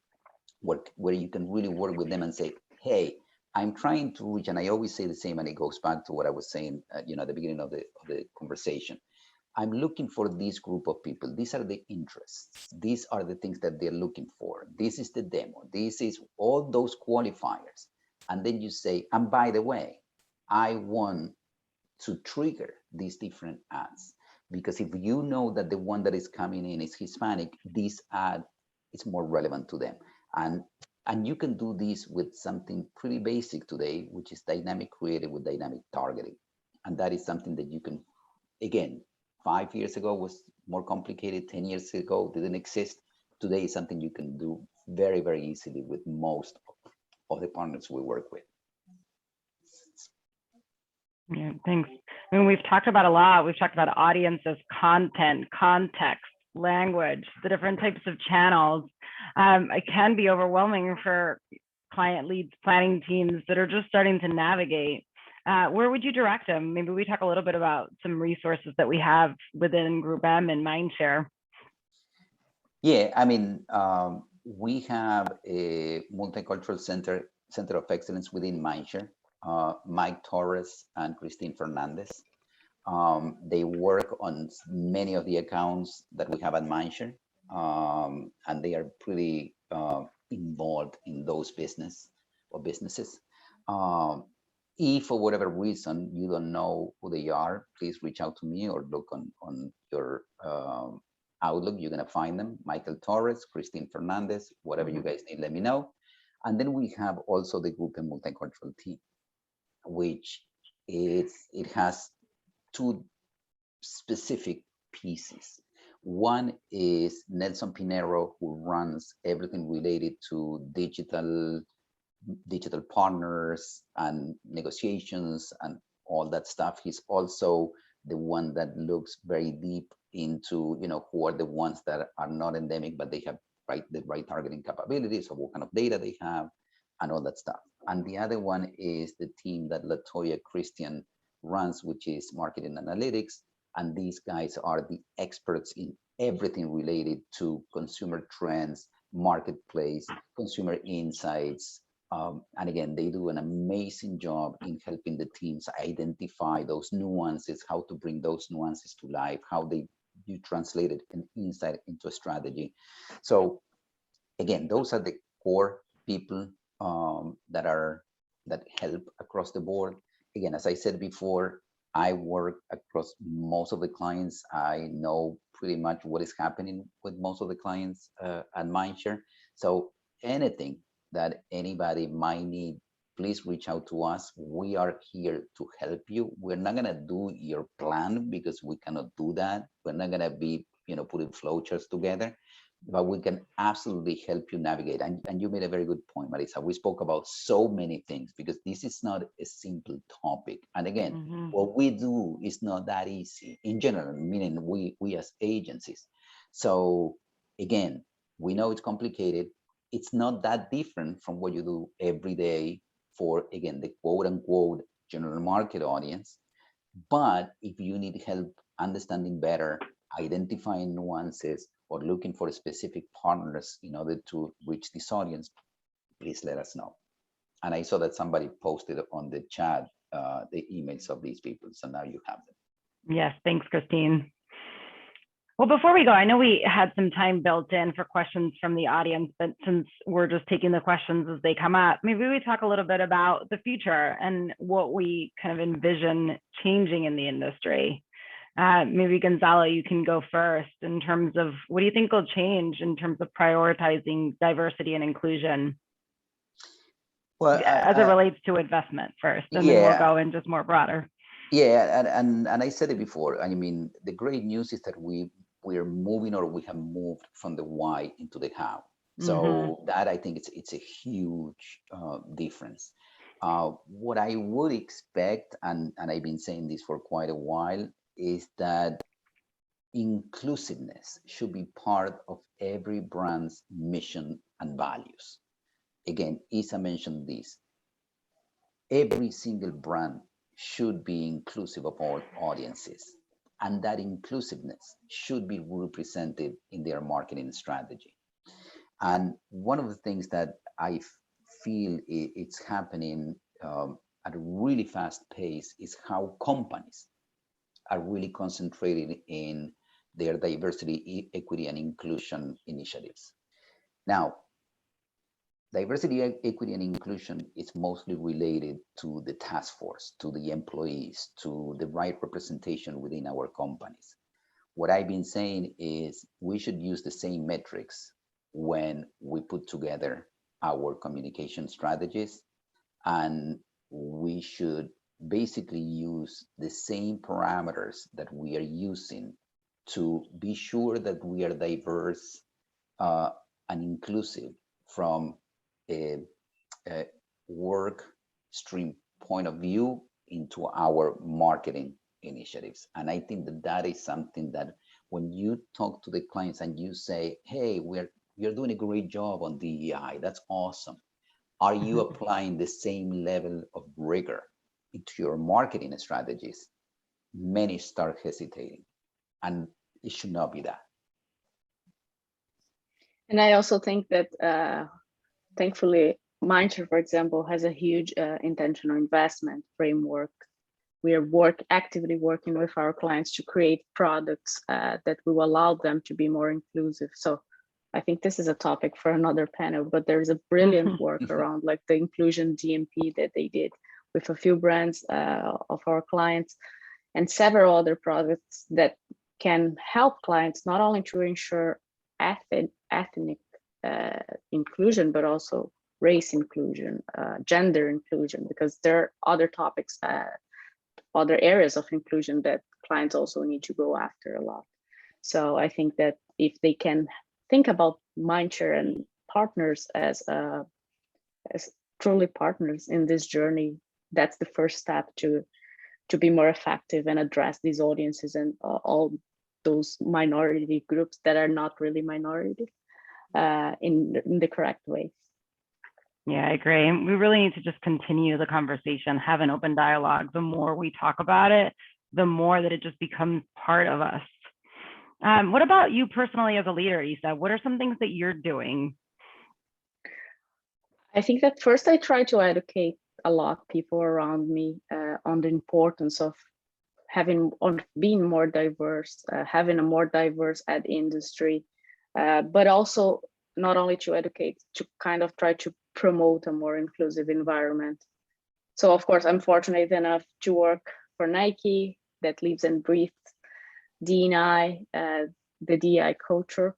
where you can really work with them and say, hey, I'm trying to reach, and I always say the same, and it goes back to what I was saying, at the beginning of the conversation. I'm looking for this group of people. These are the interests. These are the things that they're looking for. This is the demo. This is all those qualifiers. And then you say, and by the way, I want to trigger these different ads. Because if you know that the one that is coming in is Hispanic, this ad is more relevant to them. And you can do this with something pretty basic today, which is dynamic creative with dynamic targeting. And that is something that you can, again, 5 years ago was more complicated, 10 years ago didn't exist. Today is something you can do very, very easily with most of the partners we work with. Yeah, thanks. I mean, we've talked about a lot. We've talked about audiences, content, context, language, the different types of channels. It can be overwhelming for client leads, planning teams that are just starting to navigate. Where would you direct them? Maybe we talk a little bit about some resources that we have within Group M and Mindshare. Yeah, I mean, we have a multicultural center of excellence within Mindshare. Mike Torres and Christine Fernandez. They work on many of the accounts that we have at Mindshare, and they are pretty involved in those businesses. If for whatever reason you don't know who they are, please reach out to me or look on your Outlook. You're gonna find them, Michael Torres, Christine Fernandez, whatever you guys need, let me know. And then we have also the group and multicultural team, which it has two specific pieces. One is Nelson Pinero, who runs everything related to digital partners and negotiations and all that stuff. He's also the one that looks very deep into, who are the ones that are not endemic, but they have the right targeting capabilities, or what kind of data they have and all that stuff. And the other one is the team that Latoya Christian runs, which is marketing analytics. And these guys are the experts in everything related to consumer trends, marketplace, consumer insights. And again, they do an amazing job in helping the teams identify those nuances, how to bring those nuances to life, how you translate an insight into a strategy. So again, those are the core people that help across the board. Again, as I said before, I work across most of the clients. I know pretty much what is happening with most of the clients at Mindshare. So anything that anybody might need, please reach out to us. We are here to help you. We're not gonna do your plan because we cannot do that. We're not gonna be, putting flowcharts together, but we can absolutely help you navigate. And you made a very good point, Marissa. We spoke about so many things because this is not a simple topic. And again, what we do is not that easy in general, meaning we as agencies. So again, we know it's complicated. It's not that different from what you do every day for, again, the quote unquote general market audience. But if you need help understanding better, identifying nuances, or looking for specific partners in order to reach this audience, please let us know. And I saw that somebody posted on the chat the emails of these people, so now you have them. Yes, thanks, Christine. Well, before we go, I know we had some time built in for questions from the audience, but since we're just taking the questions as they come up, maybe we talk a little bit about the future and what we kind of envision changing in the industry. Maybe Gonzalo, you can go first in terms of what do you think will change in terms of prioritizing diversity and inclusion? Well, as it relates to investment first, and then we'll go in just more broader. Yeah, and I said it before. I mean, the great news is that we're moving, or we have moved from the why into the how. So that, I think it's a huge difference. What I would expect, and I've been saying this for quite a while, is that inclusiveness should be part of every brand's mission and values. Again, Isa mentioned this. Every single brand should be inclusive of all audiences, and that inclusiveness should be represented in their marketing strategy. And one of the things that I feel it's happening at a really fast pace is how companies are really concentrated in their diversity, equity, and inclusion initiatives. Now, diversity, equity, and inclusion is mostly related to the task force, to the employees, to the right representation within our companies. What I've been saying is we should use the same metrics when we put together our communication strategies, and we should basically use the same parameters that we are using to be sure that we are diverse and inclusive from a work stream point of view into our marketing initiatives. And I think that is something that when you talk to the clients and you say, hey, you're doing a great job on DEI, that's awesome. Are you applying the same level of rigor into your marketing strategies? Many start hesitating, and it should not be that. And I also think that thankfully, Mindshare, for example, has a huge intentional investment framework. We are actively working with our clients to create products that will allow them to be more inclusive. So I think this is a topic for another panel, but there's a brilliant work around like the inclusion DMP that they did with a few brands of our clients and several other products that can help clients not only to ensure ethnic inclusion, but also race inclusion, gender inclusion, because there are other topics, other areas of inclusion that clients also need to go after a lot. So I think that if they can think about Mindshare and partners as truly partners in this journey, that's the first step to be more effective and address these audiences and all those minority groups that are not really minority in the correct way. Yeah, I agree. We really need to just continue the conversation, have an open dialogue. The more we talk about it, the more that it just becomes part of us. What about you personally as a leader, Isa? What are some things that you're doing? I think that first I try to educate a lot of people around me on the importance of being more diverse, having a more diverse ad industry, but also not only to educate, to kind of try to promote a more inclusive environment. So of course, I'm fortunate enough to work for Nike that lives and breathes D&I, the DI culture.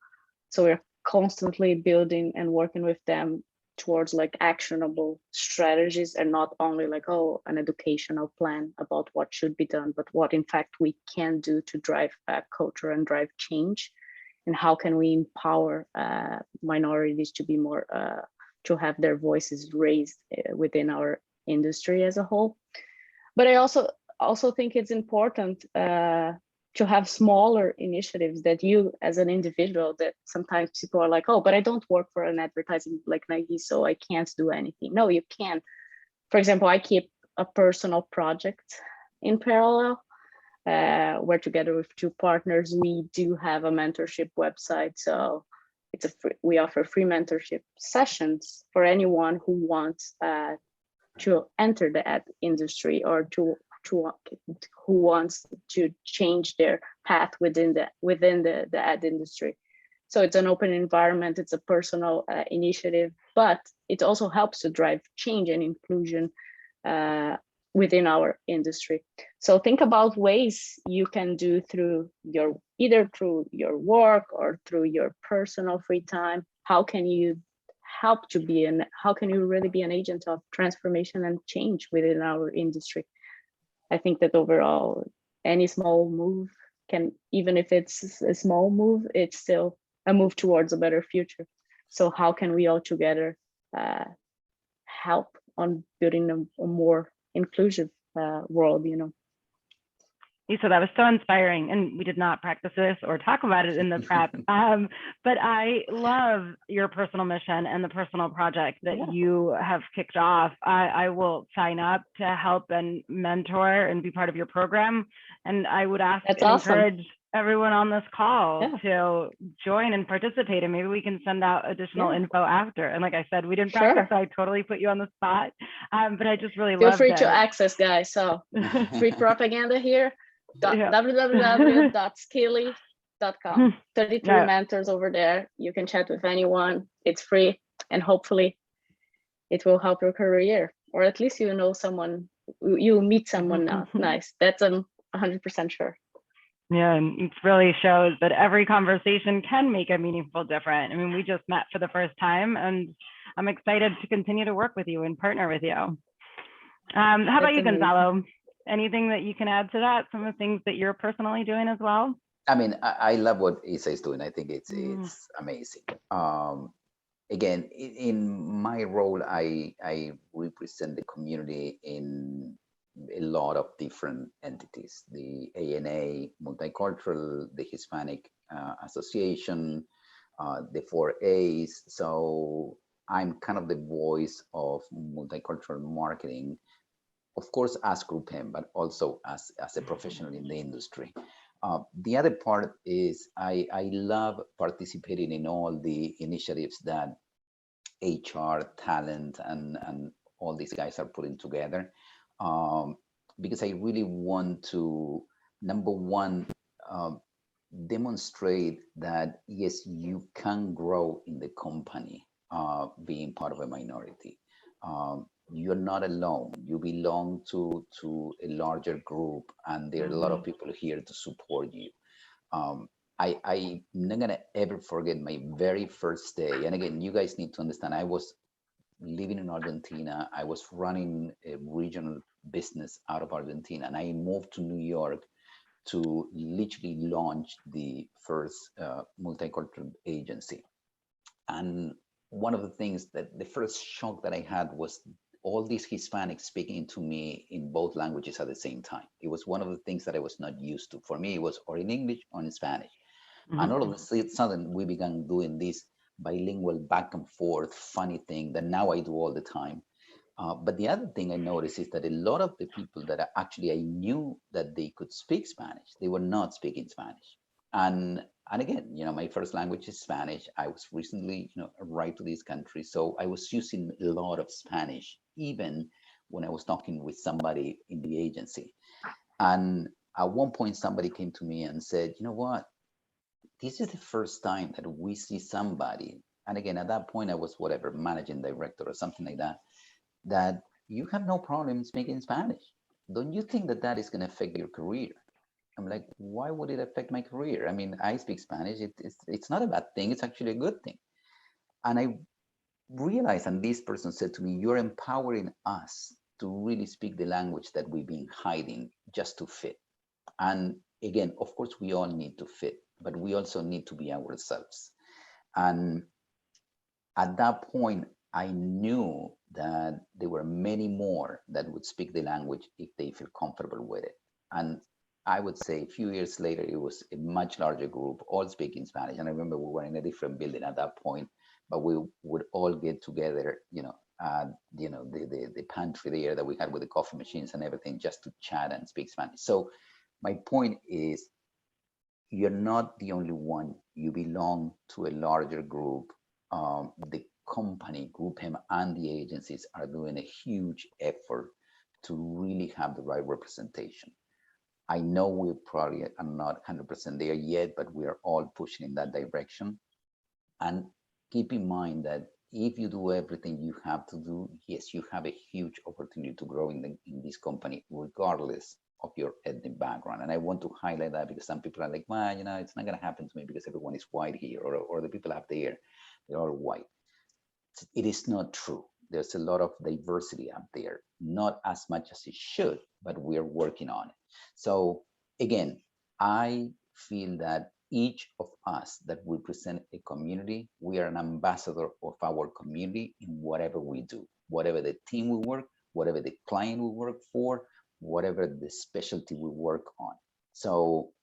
So we're constantly building and working with them towards like actionable strategies, and not only like, oh, an educational plan about what should be done, but what in fact we can do to drive culture and drive change, and how can we empower minorities to be more, to have their voices raised within our industry as a whole. But I also think it's important to have smaller initiatives that you as an individual, that sometimes people are like, oh, but I don't work for an advertising like Nike, so I can't do anything. No, you can. For example, I keep a personal project in parallel where together with two partners, we do have a mentorship website. So it's we offer free mentorship sessions for anyone who wants to enter the ad industry, or who wants to change their path within the ad industry. So it's an open environment, it's a personal initiative, but it also helps to drive change and inclusion within our industry. So think about ways you can do either through your work or through your personal free time. How can you help to how can you really be an agent of transformation and change within our industry? I think that overall, any small move can, even if it's a small move, it's still a move towards a better future. So how can we all together help on building a more inclusive world, you know? So that was so inspiring, and we did not practice this or talk about it in the prep, but I love your personal mission and the personal project that you have kicked off. I will sign up to help and mentor and be part of your program, and I would ask and encourage everyone on this call to join and participate, and maybe we can send out additional info after. And like I said, we didn't practice, so I totally put you on the spot, but I just really love it. Feel free to access, guys. So free propaganda here. www.skilly.com. 33 mentors over there. You can chat with anyone. It's free, and hopefully it will help your career, or at least you know someone, you'll meet someone now. Nice. That's 100% sure. Yeah, and it really shows that every conversation can make a meaningful difference. I mean, we just met for the first time, and I'm excited to continue to work with you and partner with you. How about you, Gonzalo? Anything that you can add to that? Some of the things that you're personally doing as well? I mean, I love what Isa is doing. I think it's amazing. Again, in my role, I represent the community in a lot of different entities: the ANA, Multicultural, the Hispanic Association, the 4As. So I'm kind of the voice of multicultural marketing, of course, as Group M, but also as a professional in the industry. The other part is I love participating in all the initiatives that HR, talent, and all these guys are putting together, because I really want to, number one, demonstrate that, yes, you can grow in the company being part of a minority. You're not alone. You belong to a larger group, and there are a lot of people here to support you. I'm not gonna ever forget my very first day. And again, you guys need to understand, I was living in Argentina. I was running a regional business out of Argentina, and I moved to New York to literally launch the first multicultural agency. And one of the things that the first shock that I had was all these Hispanics speaking to me in both languages at the same time. It was one of the things that I was not used to. For me, it was or in English or in Spanish. And all of a sudden, we began doing this bilingual back and forth funny thing that now I do all the time. But the other thing I noticed is that a lot of the people that I knew that they could speak Spanish, they were not speaking Spanish. And again, my first language is Spanish. I was recently, arrived to this country, so I was using a lot of Spanish, even when I was talking with somebody in the agency. And at one point, somebody came to me and said, "You know what? This is the first time that we see somebody," and again, at that point, I was whatever, managing director or something like that, that you have no problem speaking Spanish. Don't you think that that is going to affect your career? I'm like, why would it affect my career? I mean, I speak Spanish. It's not a bad thing. It's actually a good thing. And I realized, and this person said to me, "You're empowering us to really speak the language that we've been hiding just to fit." And again, of course, we all need to fit, but we also need to be ourselves. And at that point, I knew that there were many more that would speak the language if they feel comfortable with it. And I would say a few years later, it was a much larger group, all speaking Spanish. And I remember we were in a different building at that point, but we would all get together, the pantry there that we had with the coffee machines and everything, just to chat and speak Spanish. So my point is, you're not the only one. You belong to a larger group. The company, Group M, and the agencies are doing a huge effort to really have the right representation. I know we probably are not 100% there yet, but we are all pushing in that direction. And keep in mind that if you do everything you have to do, yes, you have a huge opportunity to grow in this company, regardless of your ethnic background. And I want to highlight that because some people are like, well, it's not going to happen to me because everyone is white here, or the people up there, they're all white. It is not true. There's a lot of diversity up there, not as much as it should, but we are working on it. So again, I feel that each of us that represent a community, we are an ambassador of our community in whatever we do, whatever the team we work, whatever the client we work for, whatever the specialty we work on. So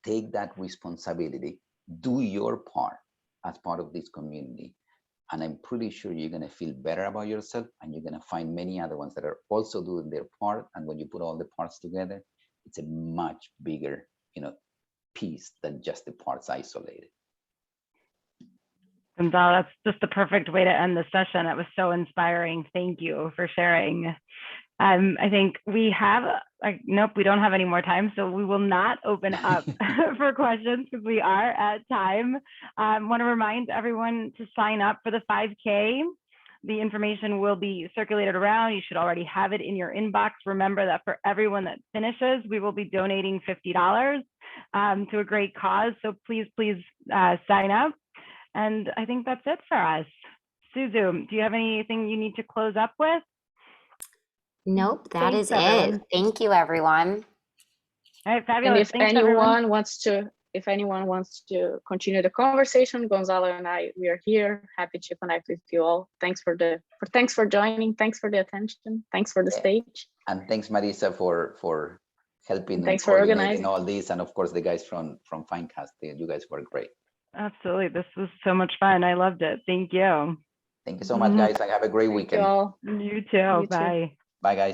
take that responsibility, do your part as part of this community. And I'm pretty sure you're going to feel better about yourself, and you're going to find many other ones that are also doing their part. And when you put all the parts together, it's a much bigger, piece than just the parts isolated. Gonzalo, that's just the perfect way to end the session. That was so inspiring. Thank you for sharing. I think we have, nope, we don't have any more time, so we will not open up for questions because we are at time. Want to remind everyone to sign up for the 5K. The information will be circulated around. You should already have it in your inbox. Remember that for everyone that finishes, we will be donating $50 to a great cause. So please sign up. And I think that's it for us. Suzu, do you have anything you need to close up with? Nope, that Thanks, is everyone. it. Thank you, everyone. All right, fabulous. And if anyone wants to continue the conversation, Gonzalo and I, we are here, happy to connect with you all. Thanks for joining. Thanks for the attention. Thanks for the stage. And thanks, Marissa, for helping. Thanks for organizing all this, and of course the guys from Finecast. You guys were great. Absolutely, this was so much fun. I loved it. Thank you. Thank you so much, guys. I have a great weekend. You all. You too. Bye. Bye, guys.